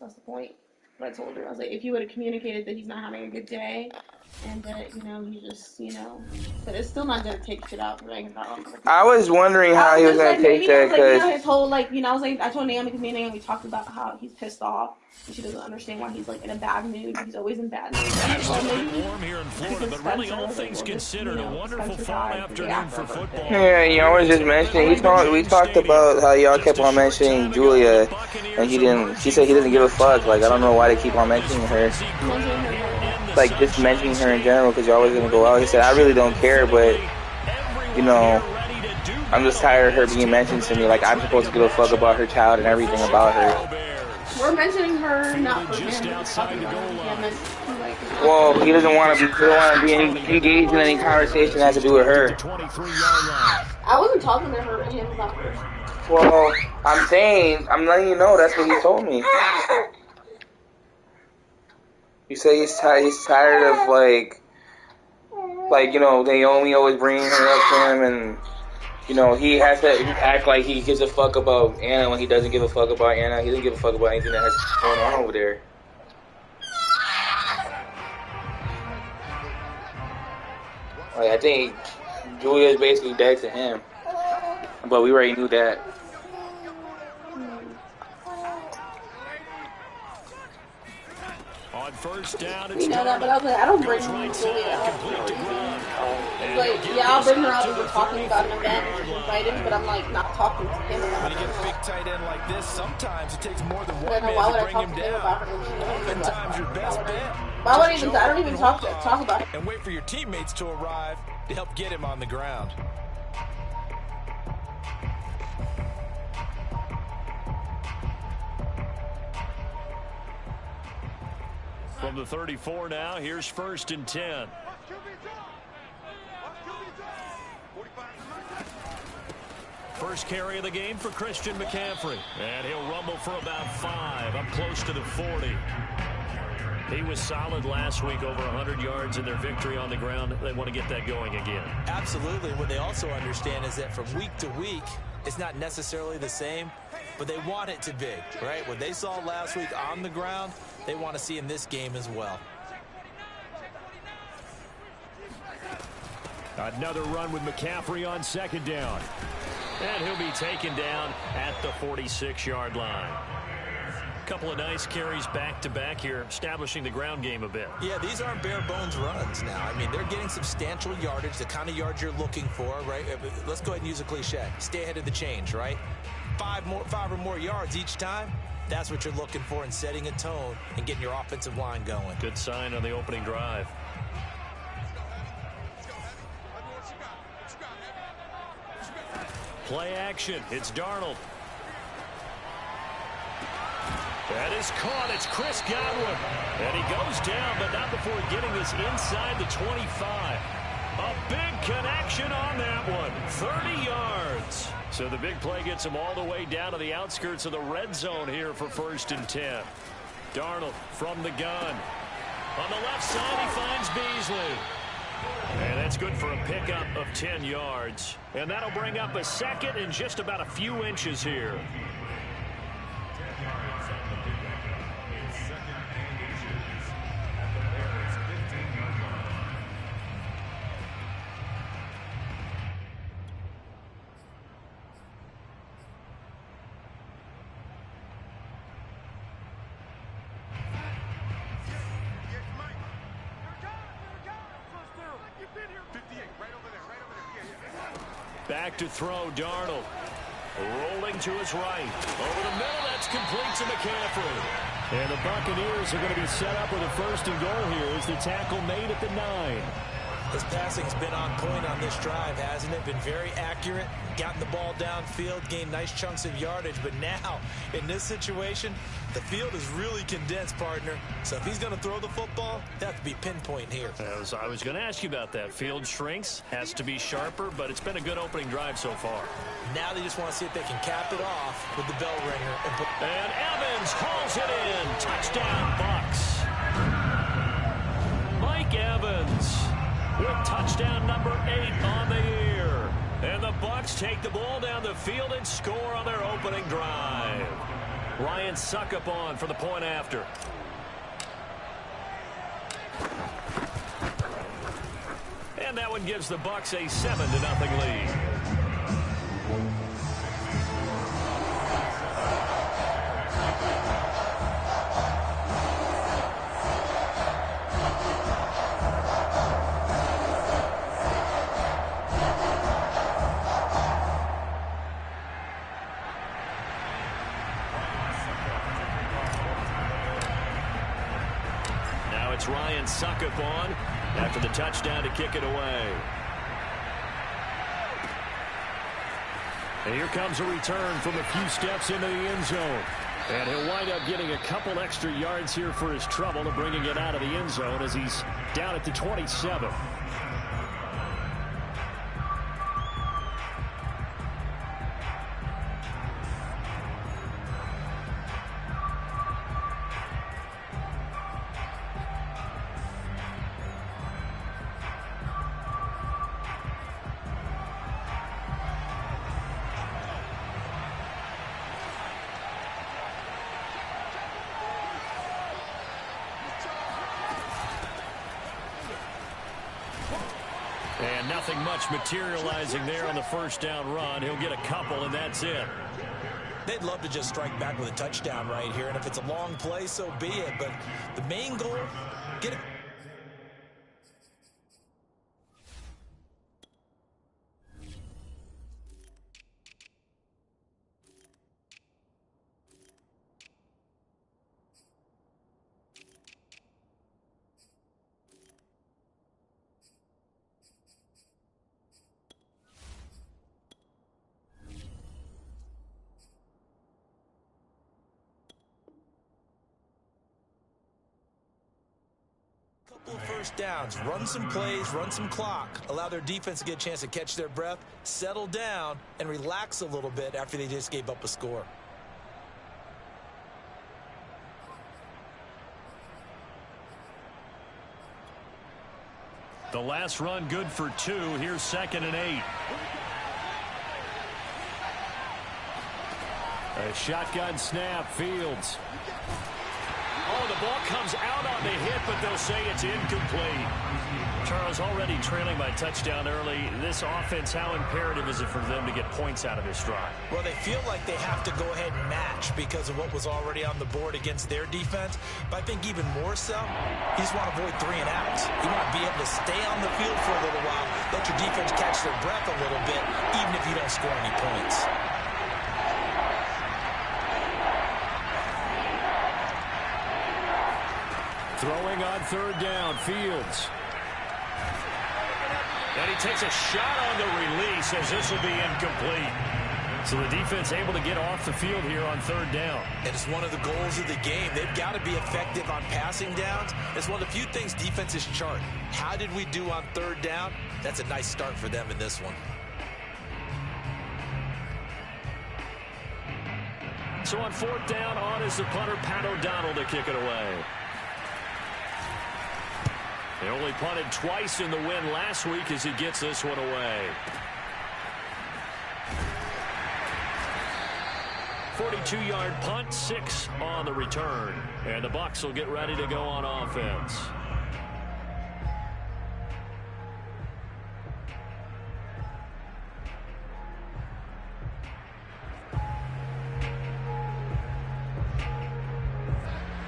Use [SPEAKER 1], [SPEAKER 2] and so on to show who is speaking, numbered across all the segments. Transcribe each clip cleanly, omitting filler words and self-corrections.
[SPEAKER 1] That's the point. But I told her, I was like, if you would have communicated that he's not having a good day, and that he just but it's still not gonna take shit out for Megan Thee.
[SPEAKER 2] I was wondering how he was gonna take that because
[SPEAKER 1] his whole I was like, I told Naomi because me and Naomi talked about how he's pissed off and she doesn't understand why he's like in a bad mood. He's always in bad mood.
[SPEAKER 3] Absolutely warm here in Florida, but really all things considered, a wonderful fall afternoon for football.
[SPEAKER 2] Yeah, y'all was just mentioning. We talked about how y'all kept on mentioning Julia, and he didn't. She said he doesn't give a fuck. Like I don't know why they keep on mentioning her. Like just mentioning her in general because you're always gonna go out. He said I really don't care, but I'm just tired of her being mentioned to me. Like I'm supposed to give a fuck about her child and everything about her.
[SPEAKER 1] We're mentioning her not for him.
[SPEAKER 2] Well, he doesn't want to be engaged in any conversation that has to do with her.
[SPEAKER 1] I wasn't talking to him about her.
[SPEAKER 2] Well, I'm letting you know that's what he told me. You say he's tired of Naomi always bringing her up to him, and he has to act like he gives a fuck about Anna when he doesn't give a fuck about Anna. He doesn't give a fuck about anything that has going on over there. Like I think Julia is basically dead to him, but we already knew that.
[SPEAKER 3] On first down,
[SPEAKER 1] we know that, but I was like, I don't bring Julia up. I'll bring her up if we're talking about an event and she's invited, but I'm like not talking to him about it.
[SPEAKER 4] When you get a big tight end like this, sometimes it takes more than one man to bring him down. Oftentimes your best bet.
[SPEAKER 1] I don't even talk about it.
[SPEAKER 4] And wait for your teammates to arrive to help get him on the ground.
[SPEAKER 3] From the 34 now, here's 1st and 10. First carry of the game for Christian McCaffrey. And he'll rumble for about 5, up close to the 40. He was solid last week, over 100 yards in their victory on the ground. They want to get that going again.
[SPEAKER 4] Absolutely. What they also understand is that from week to week, it's not necessarily the same, but they want it to be, right? What they saw last week on the ground, they want to see in this game as well.
[SPEAKER 3] Another run with McCaffrey on 2nd down. And he'll be taken down at the 46-yard line. Couple of nice carries back-to-back here, establishing the ground game a bit.
[SPEAKER 4] Yeah, these aren't bare-bones runs now. I mean, they're getting substantial yardage, the kind of yards you're looking for, right? Let's go ahead and use a cliche. Stay ahead of the change, right? 5 or more yards each time. That's what you're looking for in setting a tone and getting your offensive line going.
[SPEAKER 3] Good sign on the opening drive. Play action. It's Darnold. That is caught. It's Chris Godwin. And he goes down, but not before getting this inside the 25. A big connection on that one. 30 yards. So the big play gets him all the way down to the outskirts of the red zone here for 1st and 10. Darnold from the gun. On the left side, he finds Beasley. And that's good for a pickup of 10 yards. And that'll bring up a 2nd and just about a few inches here. Back to throw, Darnold. Rolling to his right. Over the middle, that's complete to McCaffrey. And the Buccaneers are going to be set up with a 1st and goal here as the tackle made at the 9.
[SPEAKER 4] His passing's been on point on this drive, hasn't it? Been very accurate, gotten the ball downfield, gained nice chunks of yardage. But now, in this situation, the field is really condensed, partner. So if he's going to throw the football, that has to be pinpoint here.
[SPEAKER 3] I was going to ask you about that. Field shrinks, has to be sharper, but it's been a good opening drive so far.
[SPEAKER 4] Now they just want to see if they can cap it off with the bell ringer.
[SPEAKER 3] And Evans hauls it in. Touchdown, Bucks. Mike Evans with touchdown number 8 on the year. And the Bucks take the ball down the field and score on their opening drive. Ryan Succop on for the point after. And that one gives the Bucks a 7-0 lead. Now it's Ryan Succop on after the touchdown to kick it away. And here comes a return from a few steps into the end zone. And he'll wind up getting a couple extra yards here for his trouble and bringing it out of the end zone as he's down at the 27. And nothing much materializing there on the first down run. He'll get a couple, and that's it.
[SPEAKER 4] They'd love to just strike back with a touchdown right here, and if it's a long play, so be it. But the main goal, get it. First downs, run some plays, run some clock, allow their defense to get a chance to catch their breath, settle down, and relax a little bit after they just gave up a score.
[SPEAKER 3] The last run good for 2. Here's 2nd and 8. A shotgun snap, Fields. Oh, the ball comes out on the hit, but they'll say it's incomplete. Charles, already trailing by touchdown early. This offense, how imperative is it for them to get points out of this drive?
[SPEAKER 4] Well, they feel like they have to go ahead and match because of what was already on the board against their defense. But I think even more so, you just want to avoid 3 and outs. You want to be able to stay on the field for a little while, let your defense catch their breath a little bit, even if you don't score any points.
[SPEAKER 3] Throwing on 3rd down, Fields. And he takes a shot on the release as this will be incomplete. So the defense able to get off the field here on 3rd down.
[SPEAKER 4] And it's one of the goals of the game. They've got to be effective on passing downs. It's one of the few things defenses chart. How did we do on 3rd down? That's a nice start for them in this one.
[SPEAKER 3] So on 4th down, on is the punter, Pat O'Donnell, to kick it away. They only punted twice in the win last week as he gets this one away. 42-yard punt, 6 on the return. And the Bucs will get ready to go on offense.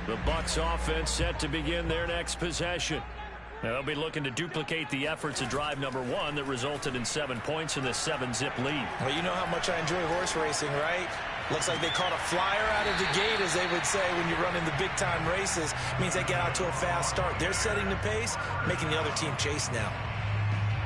[SPEAKER 3] The Bucs offense set to begin their next possession. Now they'll be looking to duplicate the efforts of drive number 1 that resulted in 7 points in the 7-zip lead.
[SPEAKER 4] Well, you know how much I enjoy horse racing, right? Looks like they caught a flyer out of the gate, as they would say when you're running the big-time races. Means they get out to a fast start. They're setting the pace, making the other team chase now.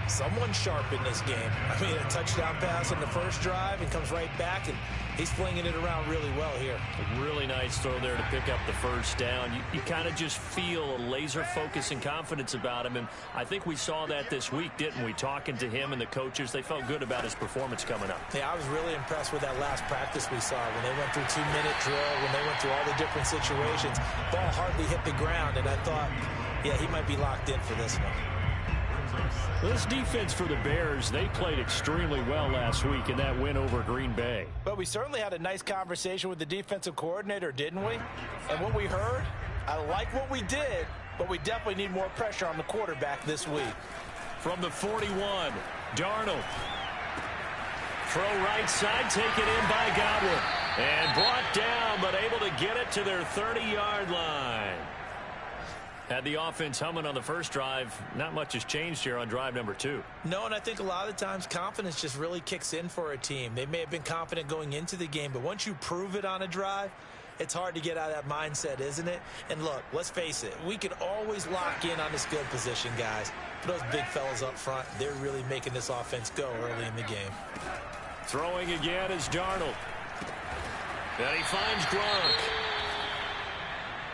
[SPEAKER 4] Someone sharp in this game. I mean, a touchdown pass on the first drive and comes right back, and he's flinging it around really well here.
[SPEAKER 3] A really nice throw there to pick up the first down. You kind of just feel a laser focus and confidence about him, and I think we saw that this week, didn't we? Talking to him and the coaches, they felt good about his performance coming up.
[SPEAKER 4] Yeah, I was really impressed with that last practice we saw when they went through 2-minute drill, when they went through all the different situations. Ball hardly hit the ground, and I thought, yeah, he might be locked in for this one.
[SPEAKER 3] This defense for the Bears, they played extremely well last week in that win over Green Bay.
[SPEAKER 4] But we certainly had a nice conversation with the defensive coordinator, didn't we? And what we heard, I like what we did, but we definitely need more pressure on the quarterback this week.
[SPEAKER 3] From the 41, Darnold. Throw right side, taken in by Godwin. And brought down, but able to get it to their 30-yard line. Had the offense humming on the first drive. Not much has changed here on drive number 2.
[SPEAKER 4] No, and I think a lot of the times confidence just really kicks in for a team. They may have been confident going into the game, but once you prove it on a drive, it's hard to get out of that mindset, isn't it? And look, let's face it, we can always lock in on the skill position, guys. But those big fellas up front, they're really making this offense go early in the game.
[SPEAKER 3] Throwing again is Darnold. And he finds Gronk.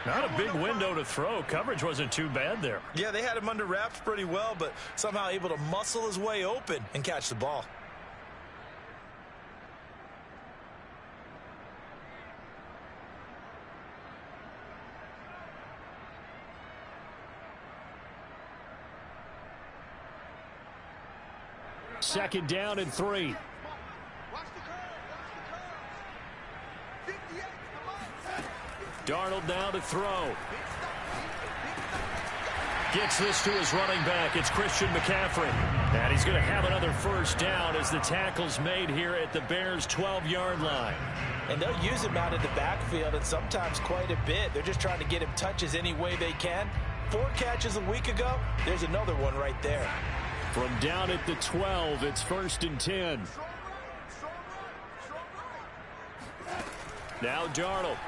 [SPEAKER 3] Not a big window to throw. Coverage wasn't too bad there.
[SPEAKER 4] Yeah, they had him under wraps pretty well, but somehow able to muscle his way open and catch the ball.
[SPEAKER 3] Second down and 3. Darnold now to throw. Gets this to his running back. It's Christian McCaffrey. And he's going to have another first down as the tackle's made here at the Bears' 12-yard line.
[SPEAKER 4] And they'll use him out in the backfield, and sometimes quite a bit. They're just trying to get him touches any way they can. 4 catches a week ago. There's another one right there.
[SPEAKER 3] From down at the 12, it's 1st and 10. Now Darnold.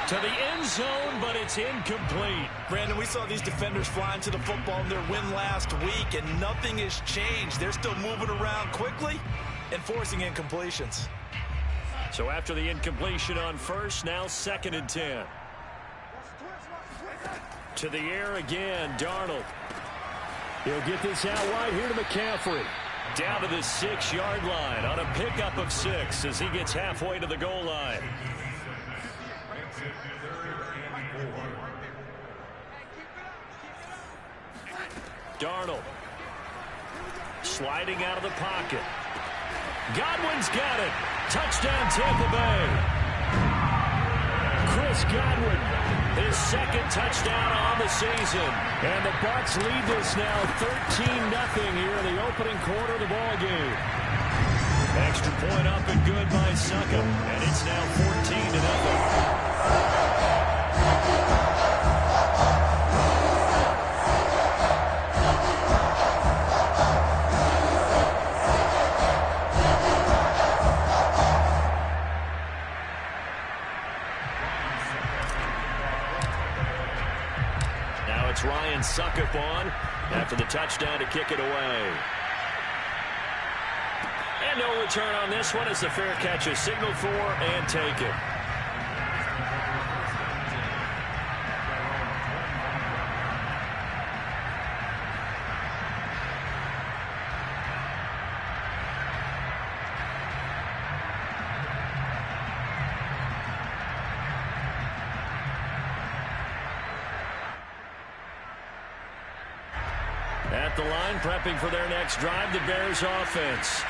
[SPEAKER 3] To the end zone, but it's incomplete.
[SPEAKER 4] Brandon, we saw these defenders flying to the football in their win last week, and nothing has changed. They're still moving around quickly and forcing incompletions.
[SPEAKER 3] So after the incompletion on first, now 2nd and 10. To the air again, Darnold. He'll get this out wide here to McCaffrey. Down to the 6-yard line on a pickup of 6 as he gets halfway to the goal line. Darnold sliding out of the pocket. Godwin's got it. Touchdown, Tampa Bay. Chris Godwin, his 2nd touchdown on the season. And the Bucs lead this now 13-0 here in the opening quarter of the ball game. Extra point up and good by Succop. And it's now 14-0. It's Ryan Succop on after the touchdown to kick it away. And no return on this one as the fair catch is signaled for and taken. At the line, prepping for their next drive, the Bears offense.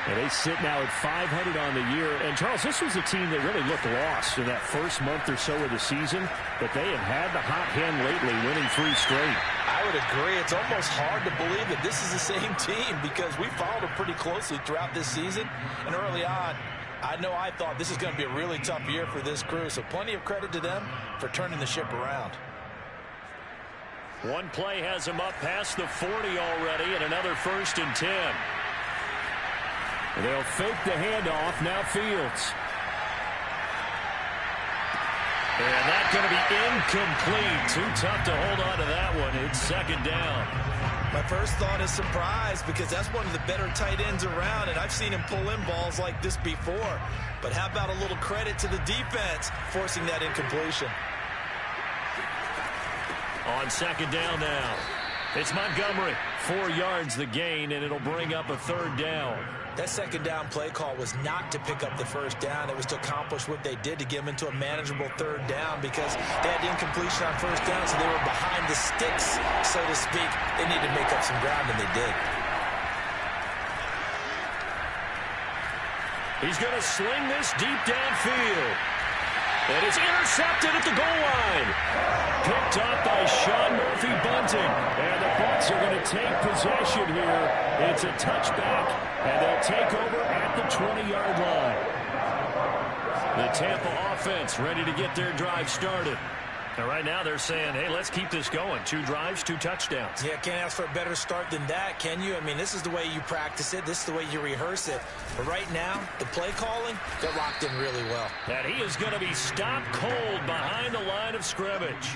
[SPEAKER 3] And they sit now at 500 on the year. And, Charles, this was a team that really looked lost in that first month or so of the season. But they have had the hot hand lately, winning 3 straight.
[SPEAKER 4] I would agree. It's almost hard to believe that this is the same team because we followed them pretty closely throughout this season. And early on, I know I thought this is going to be a really tough year for this crew. So plenty of credit to them for turning the ship around.
[SPEAKER 3] One play has him up past the 40 already, and another 1st and 10. They'll fake the handoff. Now Fields. And that's going to be incomplete. Too tough to hold on to that one. It's 2nd down.
[SPEAKER 4] My first thought is surprise because that's one of the better tight ends around, and I've seen him pull in balls like this before. But how about a little credit to the defense forcing that incompletion?
[SPEAKER 3] On 2nd down now. It's Montgomery. 4 yards the gain, and it'll bring up a 3rd down.
[SPEAKER 4] That second down play call was not to pick up the first down. It was to accomplish what they did, to get them into a manageable third down, because they had incompletion on first down, so they were behind the sticks, so to speak. They needed to make up some ground, and they did.
[SPEAKER 3] He's going to sling this deep downfield. And it's intercepted at the goal line. Picked up by Sean Murphy-Bunting. And the Bucs are going to take possession here. It's a touchback, and they'll take over at the 20-yard line. The Tampa offense ready to get their drive started. And right now they're saying, hey, let's keep this going. 2 drives, 2 touchdowns.
[SPEAKER 4] Yeah, can't ask for a better start than that, can you? I mean, this is the way you practice it. This is the way you rehearse it. But right now, the play calling, they're locked in really well.
[SPEAKER 3] And he is going to be stopped cold behind the line of scrimmage.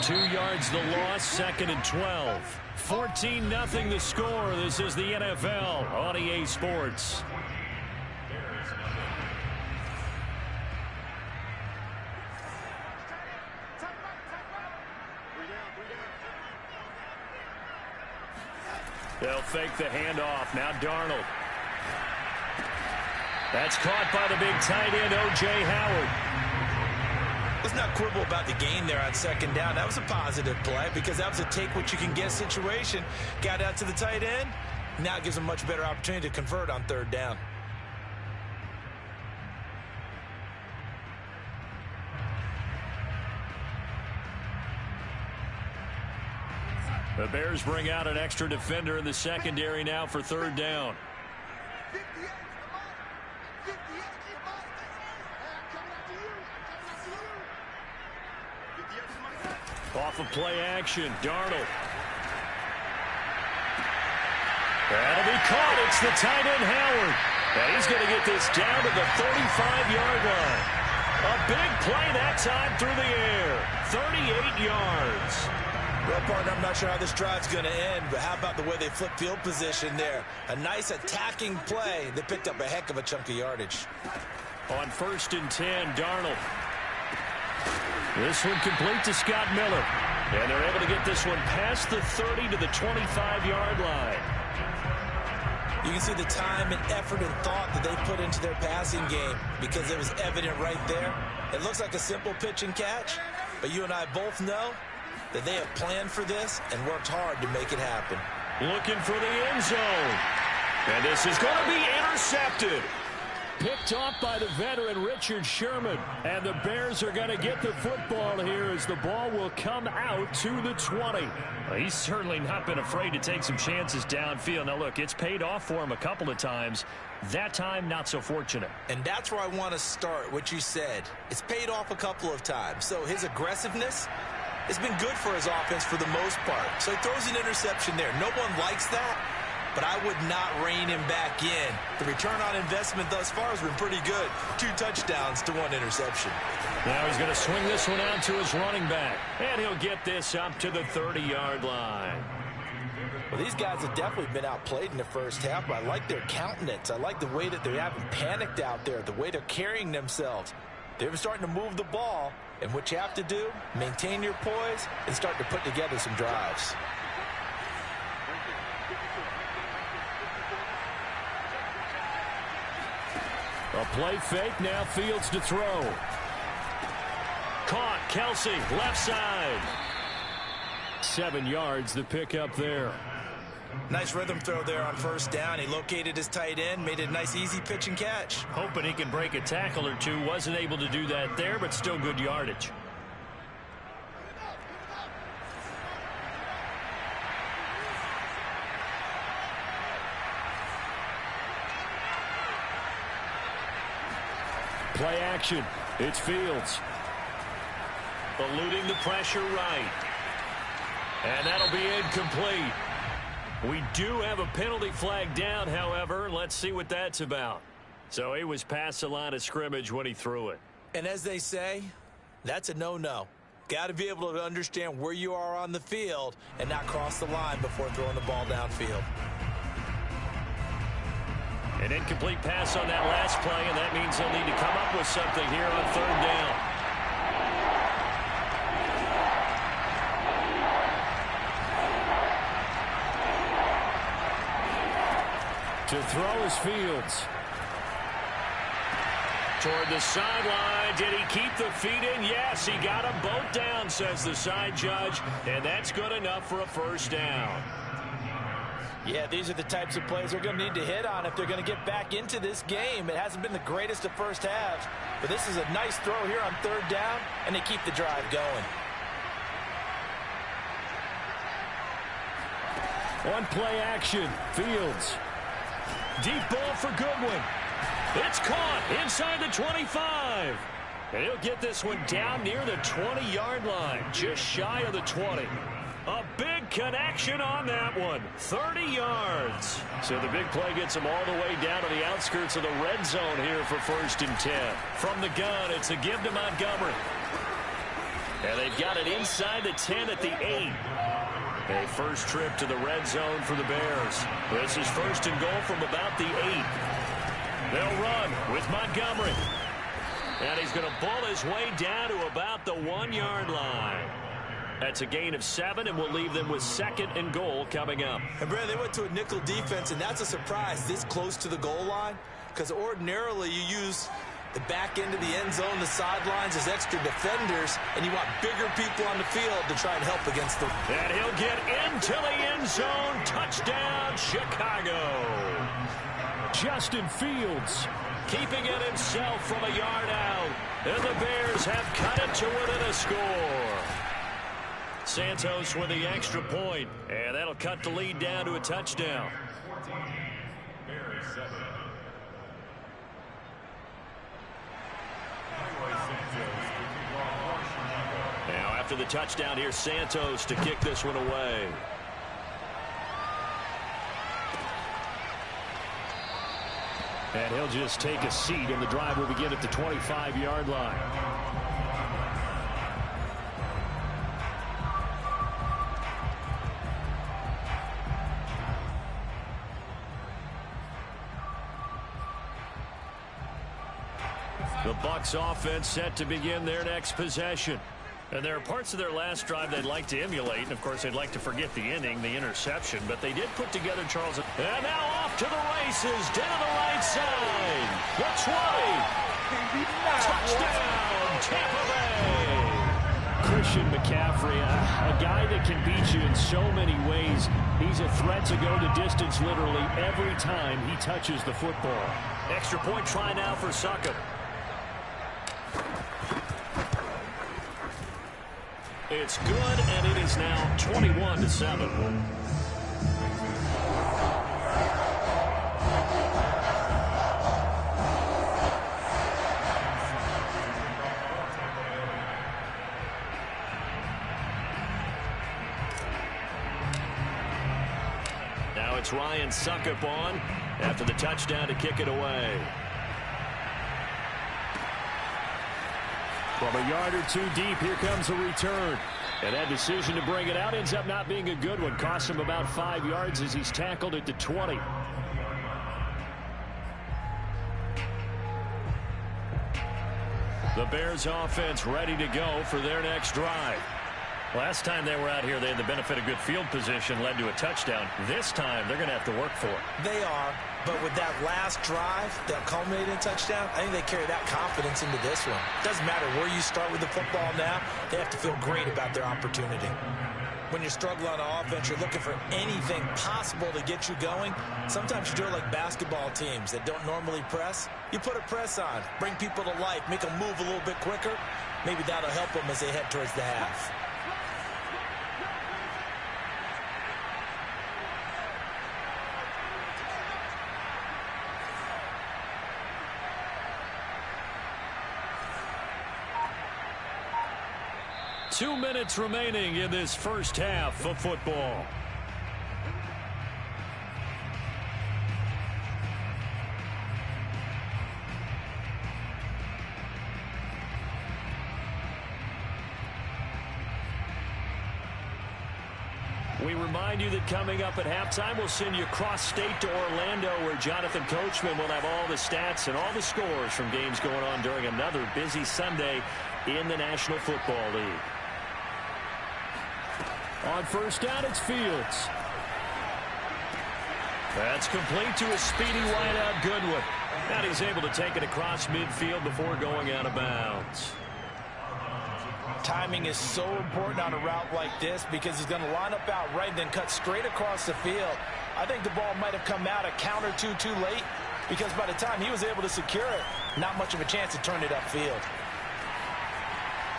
[SPEAKER 3] 2 yards the loss, 2nd and 12. 14-0 the score. This is the NFL on EA Sports. They'll fake the handoff. Now Darnold. That's caught by the big tight end, O.J. Howard.
[SPEAKER 4] Let's not quibble about the gain there on second down. That was a positive play because that was a take-what-you-can-get situation. Got out to the tight end. Now it gives them a much better opportunity to convert on third down.
[SPEAKER 3] The Bears bring out an extra defender in the secondary now for third down. Off of play action, Darnold. That'll be caught. It's the tight end, Howard. And he's going to get this down to the 35-yard line. A big play that time through the air. 38 yards.
[SPEAKER 4] Well, partner, I'm not sure how this drive's going to end, but how about the way they flip field position there? A nice attacking play. They picked up a heck of a chunk of yardage.
[SPEAKER 3] On 1st and 10, Darnold. This one complete to Scott Miller. And they're able to get this one past the 30 to the 25-yard line.
[SPEAKER 4] You can see the time and effort and thought that they put into their passing game because it was evident right there. It looks like a simple pitch and catch, but you and I both know that they have planned for this and worked hard to make it happen.
[SPEAKER 3] Looking for the end zone. And this is going to be intercepted. Picked off by the veteran Richard Sherman. And the Bears are going to get the football here as the ball will come out to the 20. Well, he's certainly not been afraid to take some chances downfield. Now, look, it's paid off for him a couple of times. That time, not so fortunate.
[SPEAKER 4] And that's where I want to start, what you said. It's paid off a couple of times. So his aggressiveness has been good for his offense for the most part. So he throws an interception there. No one likes that, but I would not rein him back in. The return on investment thus far has been pretty good. 2 touchdowns to 1 interception.
[SPEAKER 3] Now he's going to swing this one out to his running back. And he'll get this up to the 30-yard line.
[SPEAKER 4] Well, these guys have definitely been outplayed in the first half, but I like their countenance. I like the way that they haven't panicked out there, the way they're carrying themselves. They're starting to move the ball. And what you have to do, maintain your poise and start to put together some drives.
[SPEAKER 3] A play fake, now Fields to throw. Caught, Kelsey, left side. 7 yards, the pickup there.
[SPEAKER 4] Nice rhythm throw there on first down. He located his tight end, made it a nice easy pitch and catch.
[SPEAKER 3] Hoping he can break a tackle or two. Wasn't able to do that there, but still good yardage. Play action. It's Fields. Eluding the pressure right. And that'll be incomplete. We do have a penalty flag down, however. Let's see what that's about. So he was past the line of scrimmage when he threw it.
[SPEAKER 4] And as they say, that's a no-no. Got to be able to understand where you are on the field and not cross the line before throwing the ball downfield.
[SPEAKER 3] An incomplete pass on that last play, and that means they'll need to come up with something here on third down. To throw is Fields. Toward the sideline. Did he keep the feet in? Yes, he got them both down, says the side judge. And that's good enough for a first down.
[SPEAKER 4] Yeah, these are the types of plays they're going to need to hit on if they're going to get back into this game. It hasn't been the greatest of first halves, but this is a nice throw here on third down, and they keep the drive going.
[SPEAKER 3] On play action, Fields. Deep ball for Goodwin. It's caught inside the 25. And he'll get this one down near the 20-yard line, just shy of the 20. A big connection on that one, 30 yards. So the big play gets him all the way down to the outskirts of the red zone here for 1st and 10. From the gun, it's a give to Montgomery. And they've got it inside the 10 at the 8. A first trip to the red zone for the Bears. This is 1st and goal from about the 8. They'll run with Montgomery. And he's going to bull his way down to about the 1-yard line. That's a gain of 7, and we'll leave them with 2nd and goal coming up.
[SPEAKER 4] And Brad, they went to a nickel defense, and that's a surprise this close to the goal line, because ordinarily you use the back end of the end zone, the sidelines as extra defenders, and you want bigger people on the field to try and help against them.
[SPEAKER 3] And he'll get into the end zone. Touchdown, Chicago. Justin Fields keeping it himself from a yard out. And the Bears have cut it to within a score. Santos with the extra point, and that'll cut the lead down to a touchdown. Now after the touchdown, here's Santos to kick this one away. And he'll just take a seat, and the drive will begin at the 25-yard line. The Bucs offense set to begin their next possession. And there are parts of their last drive they'd like to emulate. And, of course, they'd like to forget the inning, the interception. But they did put together, Charles. And now off to the races, down the right side. The 20. Touchdown, Tampa Bay. Christian McCaffrey, a guy that can beat you in so many ways. He's a threat to go the distance literally every time he touches the football. Extra point try now for Succop. It's good, and it is now 21-7. Now it's Ryan Succop on after the touchdown to kick it away. From a yard or two deep, here comes a return. And that decision to bring it out ends up not being a good one. Costs him about 5 yards as he's tackled at the 20. The Bears offense ready to go for their next drive. Last time they were out here, they had the benefit of good field position, led to a touchdown. This time, they're going to have to work for it.
[SPEAKER 4] They are, but with that last drive that culminated in a touchdown, I think they carry that confidence into this one. Doesn't matter where you start with the football now, they have to feel great about their opportunity. When you're struggling on offense, you're looking for anything possible to get you going. Sometimes you do it like basketball teams that don't normally press. You put a press on, bring people to life, make them move a little bit quicker. Maybe that'll help them as they head towards the half.
[SPEAKER 3] Two minutes remaining in this first half of football. We remind you that coming up at halftime, we'll send you cross-state to Orlando, where Jonathan Coachman will have all the stats and all the scores from games going on during another busy Sunday in the National Football League. On first down, it's Fields. That's complete to a speedy wideout Goodwin. And he's able to take it across midfield before going out of bounds.
[SPEAKER 4] Timing is so important on a route like this because he's going to line up out right and then cut straight across the field. I think the ball might have come out a count or two too late because by the time he was able to secure it, not much of a chance to turn it upfield.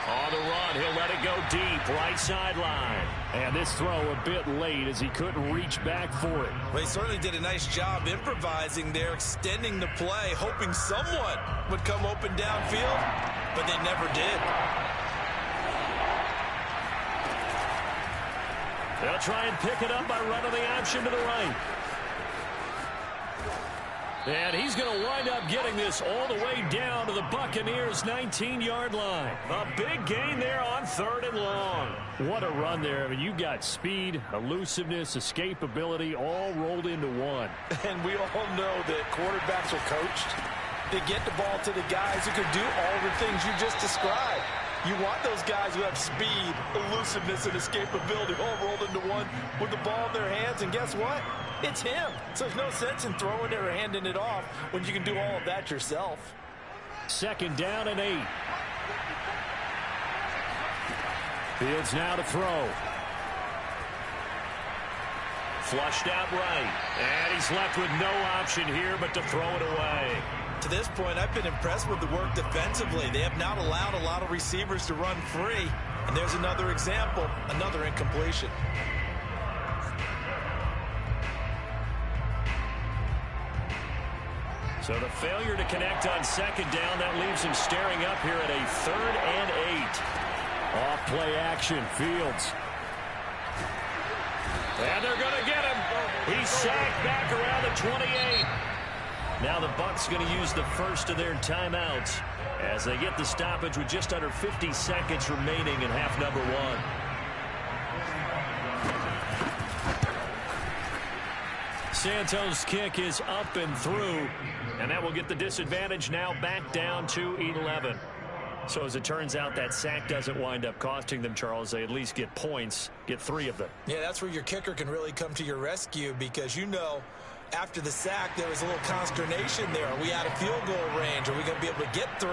[SPEAKER 3] On the run, he'll let it go deep, right sideline. And this throw a bit late as he couldn't reach back for it.
[SPEAKER 4] Well, he certainly did a nice job improvising there, extending the play, hoping someone would come open downfield, but they never did.
[SPEAKER 3] They'll try and pick it up by running the option to the right. And he's going to wind up getting this all the way down to the Buccaneers' 19-yard line. A big gain there on 3rd and long. What a run there. I mean, you got speed, elusiveness, escapability all rolled into one.
[SPEAKER 4] And we all know that quarterbacks are coached. They get the ball to the guys who can do all the things you just described. You want those guys who have speed, elusiveness, and escapability all rolled into one with the ball in their hands. And guess what? It's him. So there's no sense in throwing it or handing it off when you can do all of that yourself.
[SPEAKER 3] 2nd down and 8. Fields now to throw. Flushed out right. And he's left with no option here but to throw it away.
[SPEAKER 4] To this point, I've been impressed with the work defensively. They have not allowed a lot of receivers to run free. And there's another example, another incompletion.
[SPEAKER 3] So the failure to connect on 2nd down, that leaves him staring up here at a 3rd and 8. Off play action, Fields. And they're going to get him. He's sacked back around the 28. Now the Bucs going to use the first of their timeouts as they get the stoppage with just under 50 seconds remaining in half number 1. Santos' kick is up and through, and that will get the disadvantage now back down to 11. So as it turns out, that sack doesn't wind up costing them, Charles. They at least get points, get 3 of them.
[SPEAKER 4] Yeah, that's where your kicker can really come to your rescue because, you know, after the sack, there was a little consternation there. Are we out of field goal range? Are we going to be able to get 3?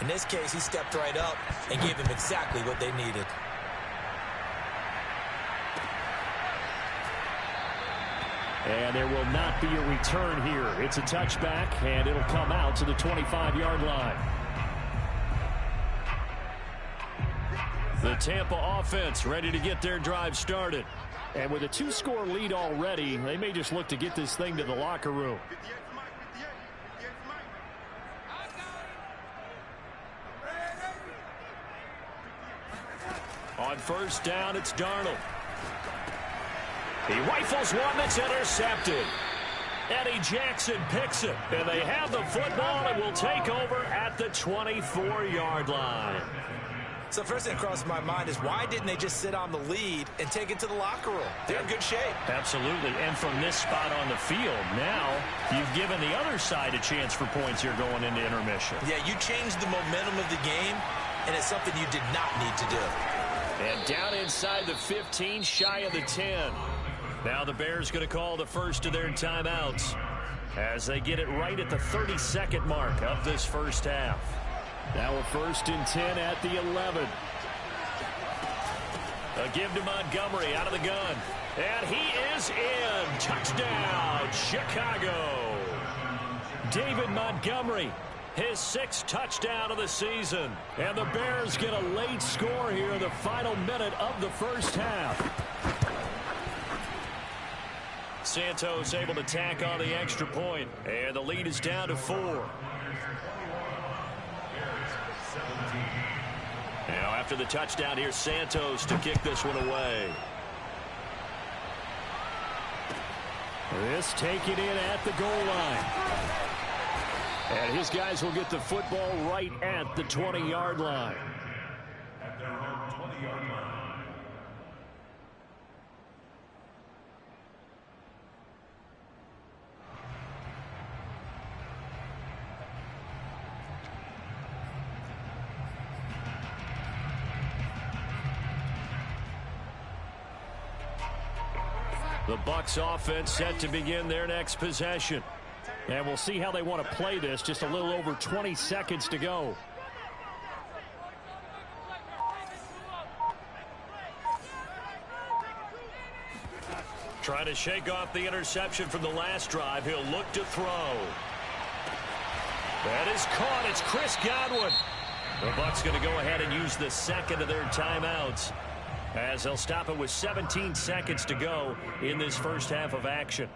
[SPEAKER 4] In this case, he stepped right up and gave them exactly what they needed.
[SPEAKER 3] And there will not be a return here. It's a touchback, and it'll come out to the 25-yard line. The Tampa offense ready to get their drive started. And with a 2-score lead already, they may just look to get this thing to the locker room. On 1st down, it's Darnold. He rifles one that's intercepted. Eddie Jackson picks it. And they have the football and will take over at the 24-yard line.
[SPEAKER 4] So first thing that crossed my mind is why didn't they just sit on the lead and take it to the locker room? They're in good shape.
[SPEAKER 3] Absolutely. And from this spot on the field, now you've given the other side a chance for points here going into intermission.
[SPEAKER 4] Yeah, you changed the momentum of the game, and it's something you did not need to do.
[SPEAKER 3] And down inside the 15, shy of the 10. Now the Bears going to call the first of their timeouts as they get it right at the 32nd mark of this first half. Now a 1st and 10 at the 11. A give to Montgomery out of the gun. And he is in. Touchdown, Chicago. David Montgomery, his 6th touchdown of the season. And the Bears get a late score here in the final minute of the first half. Santos able to tack on the extra point. And the lead is down to 4. Now after the touchdown, here's Santos to kick this one away. This taken in at the goal line. And his guys will get the football right at the 20-yard line. The Bucs offense set to begin their next possession. And we'll see how they want to play this. Just a little over 20 seconds to go. Trying to shake off the interception from the last drive. He'll look to throw. That is caught. It's Chris Godwin. The Bucs going to go ahead and use the second of their timeouts, as they'll stop it with 17 seconds to go in this first half of action.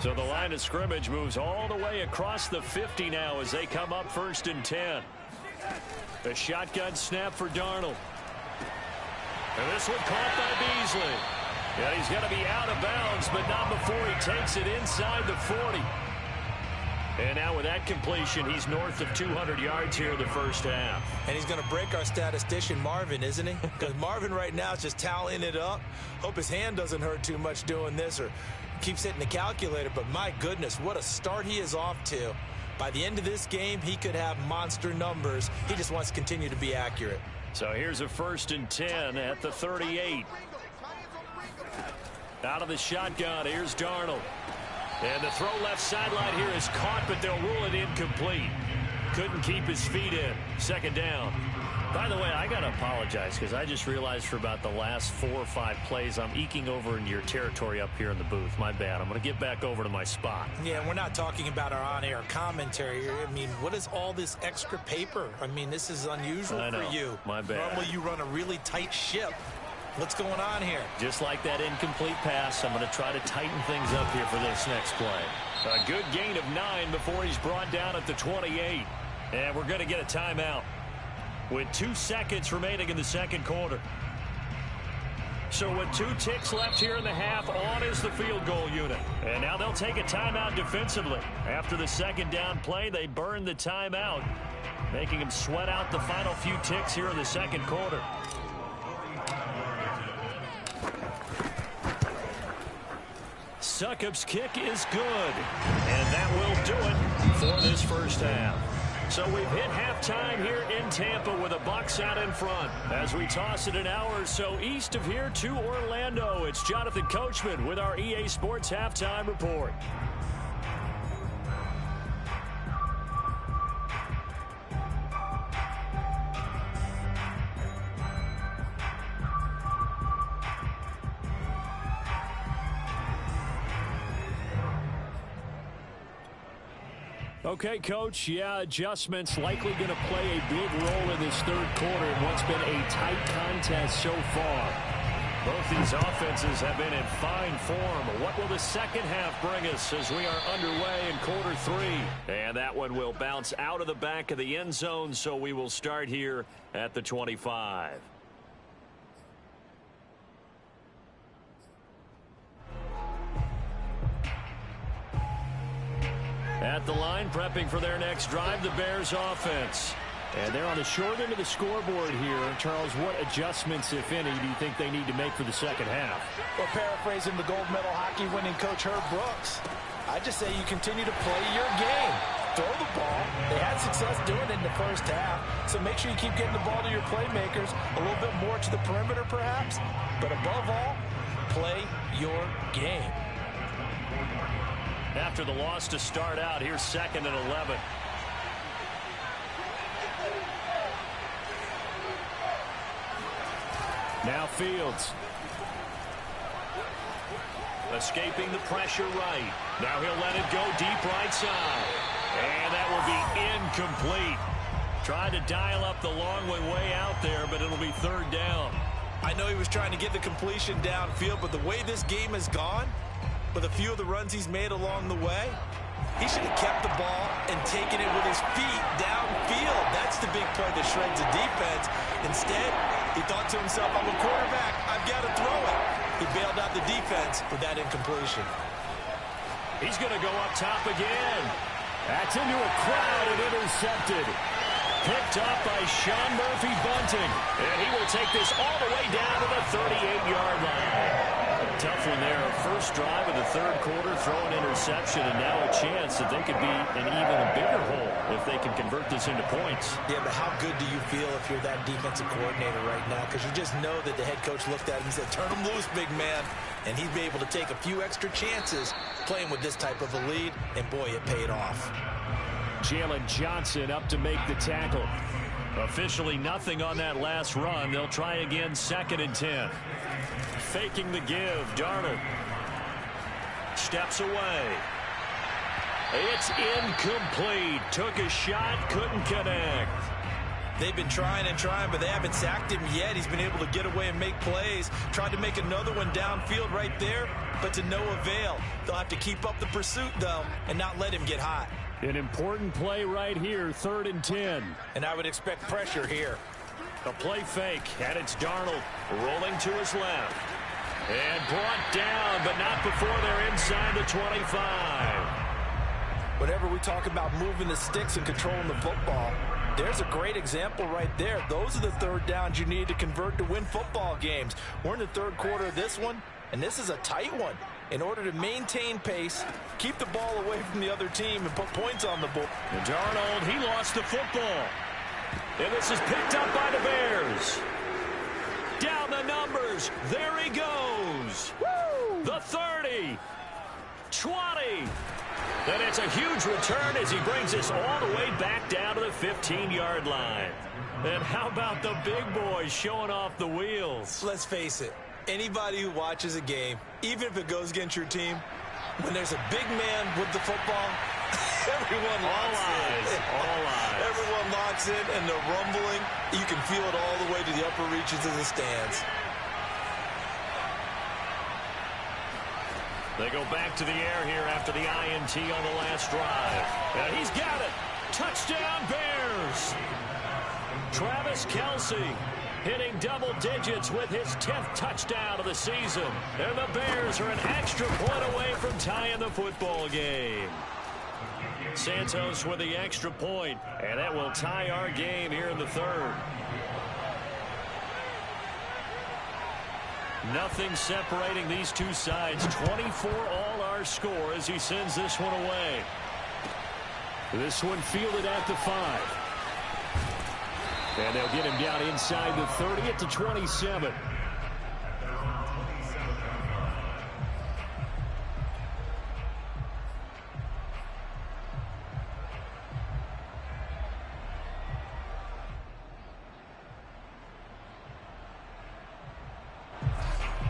[SPEAKER 3] So the line of scrimmage moves all the way across the 50 now as they come up 1st and 10. The shotgun snap for Darnold. And this one caught by Beasley. Yeah, he's going to be out of bounds, but not before he takes it inside the 40. And now with that completion, he's north of 200 yards here in the first half.
[SPEAKER 4] And he's going to break our statistician, Marvin, isn't he? Because Marvin right now is just tallying it up. Hope his hand doesn't hurt too much doing this or keeps hitting the calculator. But my goodness, what a start he is off to. By the end of this game, he could have monster numbers. He just wants to continue to be accurate.
[SPEAKER 3] So here's a 1st and 10 at the 38. Out of the shotgun, here's Darnold. And the throw left sideline here is caught, but they'll rule it incomplete. Couldn't keep his feet in. 2nd down. By the way, I got to apologize because I just realized for about the last 4 or 5 plays, I'm eking over in your territory up here in the booth. My bad. I'm going to get back over to my spot.
[SPEAKER 4] Yeah, we're not talking about our on-air commentary here. I mean, what is all this extra paper? I mean, this is unusual for you.
[SPEAKER 3] My bad.
[SPEAKER 4] Normally you run a really tight ship. What's going on here?
[SPEAKER 3] Just like that incomplete pass, I'm going to try to tighten things up here for this next play. A good gain of 9 before he's brought down at the 28. And we're going to get a timeout with 2 seconds remaining in the second quarter. So with 2 ticks left here in the half, on is the field goal unit. And now they'll take a timeout defensively. After the 2nd down play, they burn the timeout, making them sweat out the final few ticks here in the second quarter. Succop's kick is good, and that will do it for this first half. So we've hit halftime here in Tampa with the Bucs out in front. As we toss it an hour or so east of here to Orlando, it's Jonathan Coachman with our EA Sports Halftime Report. Okay, Coach, yeah, adjustments likely going to play a big role in this third quarter in what's been a tight contest so far. Both these offenses have been in fine form. What will the second half bring us as we are underway in quarter 3? And that one will bounce out of the back of the end zone, so we will start here at the 25. At the line, prepping for their next drive, the Bears offense. And they're on the short end of the scoreboard here. Charles, what adjustments, if any, do you think they need to make for the second half?
[SPEAKER 5] Well, paraphrasing the gold medal hockey winning coach Herb Brooks, I just say you continue to play your game. Throw the ball. They had success doing it in the first half. So make sure you keep getting the ball to your playmakers, a little bit more to the perimeter perhaps. But above all, play your game.
[SPEAKER 3] After the loss to start out, here's 2nd and 11. Now Fields. Escaping the pressure right. Now he'll let it go deep right side. And that will be incomplete. Tried to dial up the long way out there, but it'll be 3rd down.
[SPEAKER 4] I know he was trying to get the completion downfield, but the way this game has gone, with a few of the runs he's made along the way, he should have kept the ball and taken it with his feet downfield. That's the big play that shreds the defense. Instead, he thought to himself, I'm a quarterback, I've got to throw it. He bailed out the defense with that incompletion.
[SPEAKER 3] He's going to go up top again. That's into a crowd and intercepted. Picked up by Sean Murphy-Bunting. And he will take this all the way down to the 38-yard line. Tough one there. First drive of the third quarter, throw an interception, and now a chance that they could be in even a bigger hole if they can convert this into points.
[SPEAKER 4] Yeah, but how good do you feel if you're that defensive coordinator right now? Because you just know that the head coach looked at him and said, turn him loose, big man. And he'd be able to take a few extra chances playing with this type of a lead, and boy, it paid off.
[SPEAKER 3] Jalen Johnson up to make the tackle. Officially nothing on that last run. They'll try again, 2nd and 10. Faking the give, Darnold. Steps away. It's incomplete. Took a shot, couldn't connect.
[SPEAKER 4] They've been trying and trying, but they haven't sacked him yet. He's been able to get away and make plays. Tried to make another one downfield right there, but to no avail. They'll have to keep up the pursuit, though, and not let him get hot.
[SPEAKER 3] An important play right here, 3rd and 10.
[SPEAKER 4] And I would expect pressure here.
[SPEAKER 3] A play fake, and it's Darnold rolling to his left. And brought down, but not before they're inside the 25.
[SPEAKER 5] Whenever we talk about moving the sticks and controlling the football, there's a great example right there. Those are the third downs you need to convert to win football games. We're in the third quarter of this one, and this is a tight one. In order to maintain pace, keep the ball away from the other team, and put points on the board.
[SPEAKER 3] And Darnold, he lost the football. And this is picked up by the Bears. Down the numbers. There he goes. Woo! The 30. 20. And it's a huge return as he brings us all the way back down to the 15-yard line. And how about the big boys showing off the wheels?
[SPEAKER 4] Let's face it. Anybody who watches a game, even if it goes against your team, when there's a big man with the football, everyone locks in.
[SPEAKER 3] All eyes.
[SPEAKER 4] Everyone locks in, and the rumbling, you can feel it all the way to the upper reaches of the stands.
[SPEAKER 3] They go back to the air here after the INT on the last drive. And he's got it. Touchdown, Bears. Travis Kelce hitting double digits with his 10th touchdown of the season. And the Bears are an extra point away from tying the football game. Santos with the extra point, and that will tie our game here in the third. Nothing separating these two sides. 24 all our score as he sends this one away. This one fielded at the 5. And they'll get him down inside the 30 at the 27.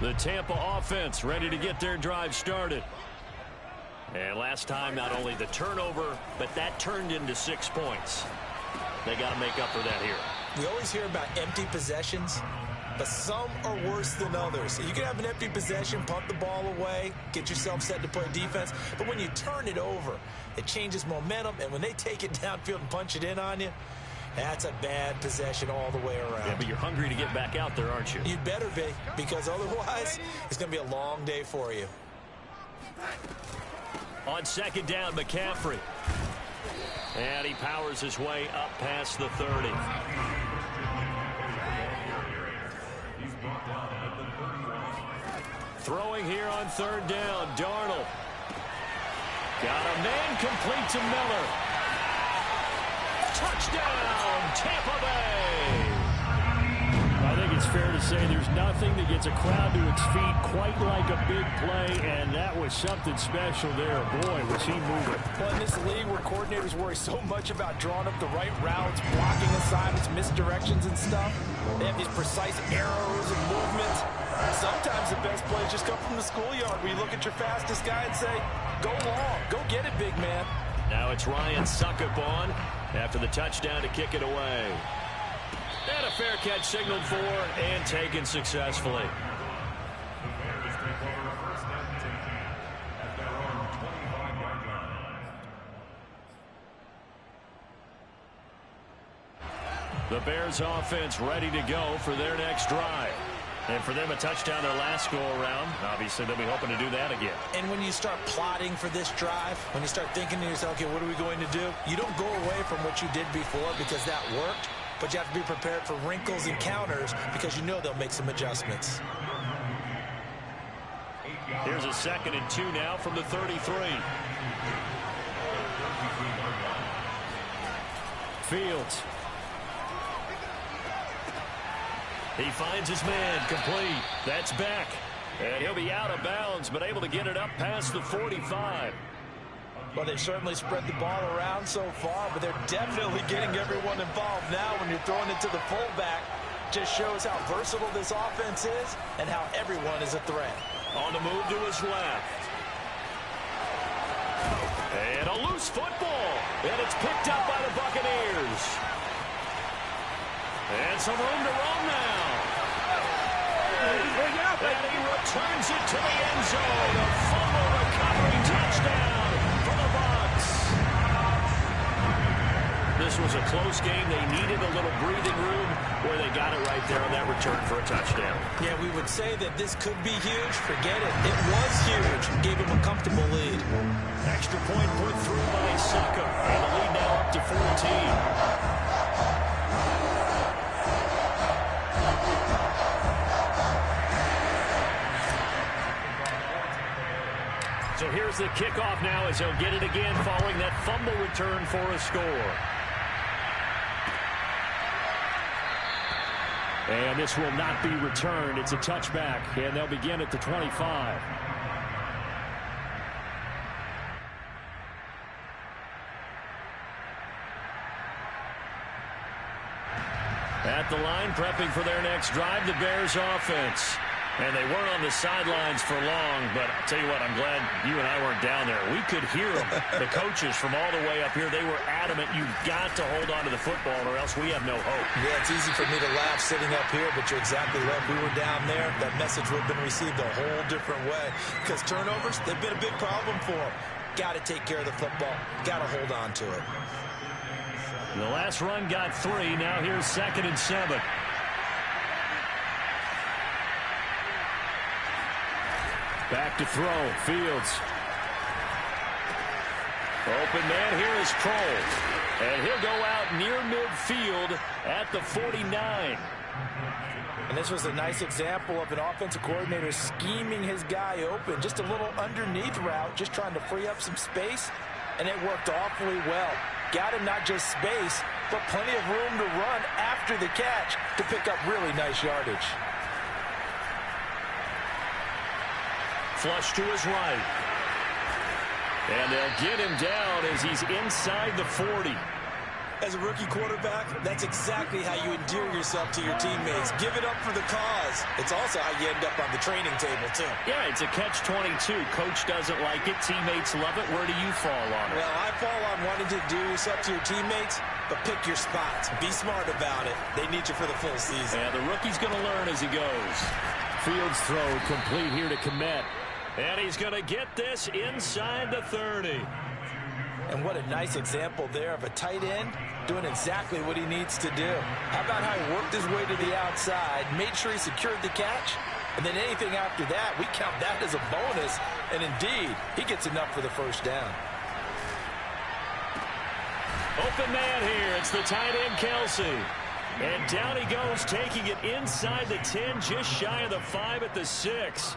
[SPEAKER 3] The Tampa offense ready to get their drive started. And last time, not only the turnover, but that turned into 6 points. They got to make up for that here.
[SPEAKER 4] We always hear about empty possessions, but some are worse than others. You can have an empty possession, punt the ball away, get yourself set to play defense, but when you turn it over, it changes momentum, and when they take it downfield and punch it in on you, that's a bad possession all the way around.
[SPEAKER 3] Yeah, but you're hungry to get back out there, aren't you?
[SPEAKER 4] You'd better be, because otherwise, it's going to be a long day for you.
[SPEAKER 3] On 2nd down, McCaffrey. And he powers his way up past the 30. Throwing here on 3rd down, Darnold. Got a man complete to Miller. Touchdown, Tampa Bay. I think it's fair to say there's nothing that gets a crowd to its feet quite like a big play, and that was something special there. Boy, was he moving.
[SPEAKER 5] Well, in this league where coordinators worry so much about drawing up the right routes, blocking assignments, misdirections and stuff, they have these precise arrows and movements. Sometimes the best plays just come from the schoolyard where you look at your fastest guy and say, go long, go get it, big man.
[SPEAKER 3] Now it's Ryan Suckup on after the touchdown to kick it away. And a fair catch signaled for and taken successfully. The Bears offense ready to go for their next drive. And for them, a touchdown their last go-around. Obviously, they'll be hoping to do that again.
[SPEAKER 4] And when you start plotting for this drive, when you start thinking to yourself, okay, what are we going to do? You don't go away from what you did before because that worked, but you have to be prepared for wrinkles and counters because you know they'll make some adjustments.
[SPEAKER 3] Here's a 2nd and 2 now from the 33. Fields. He finds his man, complete. That's Beck. And he'll be out of bounds, but able to get it up past the 45.
[SPEAKER 5] Well, they've certainly spread the ball around so far, but they're definitely getting everyone involved now when you're throwing it to the fullback. Just shows how versatile this offense is and how everyone is a threat.
[SPEAKER 3] On the move to his left. And a loose football. And it's picked up by the Buccaneers. And some room to roam now. And he returns it to the end zone. A fumble recovery touchdown for the Bucs. This was a close game. They needed a little breathing room where they got it right there on that return for a touchdown.
[SPEAKER 5] Yeah, we would say that this could be huge. Forget it. It was huge. Gave him a comfortable lead.
[SPEAKER 3] Extra point put through by Saka. And the lead now up to 14. So here's the kickoff now as he'll get it again following that fumble return for a score. And this will not be returned. It's a touchback, and they'll begin at the 25. At the line, prepping for their next drive, the Bears offense. And they weren't on the sidelines for long, but I'll tell you what, I'm glad you and I weren't down there. We could hear them, the coaches from all the way up here. They were adamant, you've got to hold on to the football or else we have no hope.
[SPEAKER 5] Yeah, it's easy for me to laugh sitting up here, but you're exactly right. If we were down there, that message would have been received a whole different way. Because turnovers, they've been a big problem for them. Got to take care of the football. Got to hold on to it.
[SPEAKER 3] The last run got 3. Now here's 2nd and 7. Back to throw. Fields. Open man here is Kroll. And he'll go out near midfield at the 49.
[SPEAKER 5] And this was a nice example of an offensive coordinator scheming his guy open. Just a little underneath route, just trying to free up some space. And it worked awfully well. Got him not just space, but plenty of room to run after the catch to pick up really nice yardage.
[SPEAKER 3] Flush to his right. And they'll get him down as he's inside the 40.
[SPEAKER 5] As a rookie quarterback, that's exactly how you endear yourself to your teammates. Give it up for the cause. It's also how you end up on the training table, too.
[SPEAKER 3] Yeah, it's a catch-22. Coach doesn't like it. Teammates love it. Where do you fall on it?
[SPEAKER 5] Well, I fall on wanting to endear yourself to your teammates, but pick your spots. Be smart about it. They need you for the full season.
[SPEAKER 3] Yeah, the rookie's going to learn as he goes. Fields throw complete here to Kmet. And he's going to get this inside the 30.
[SPEAKER 5] And what a nice example there of a tight end doing exactly what he needs to do. How about how he worked his way to the outside, made sure he secured the catch, and then anything after that, we count that as a bonus. And indeed, he gets enough for the first down.
[SPEAKER 3] Open man here. It's the tight end, Kelsey. And down he goes, taking it inside the 10, just shy of the 5 at the 6.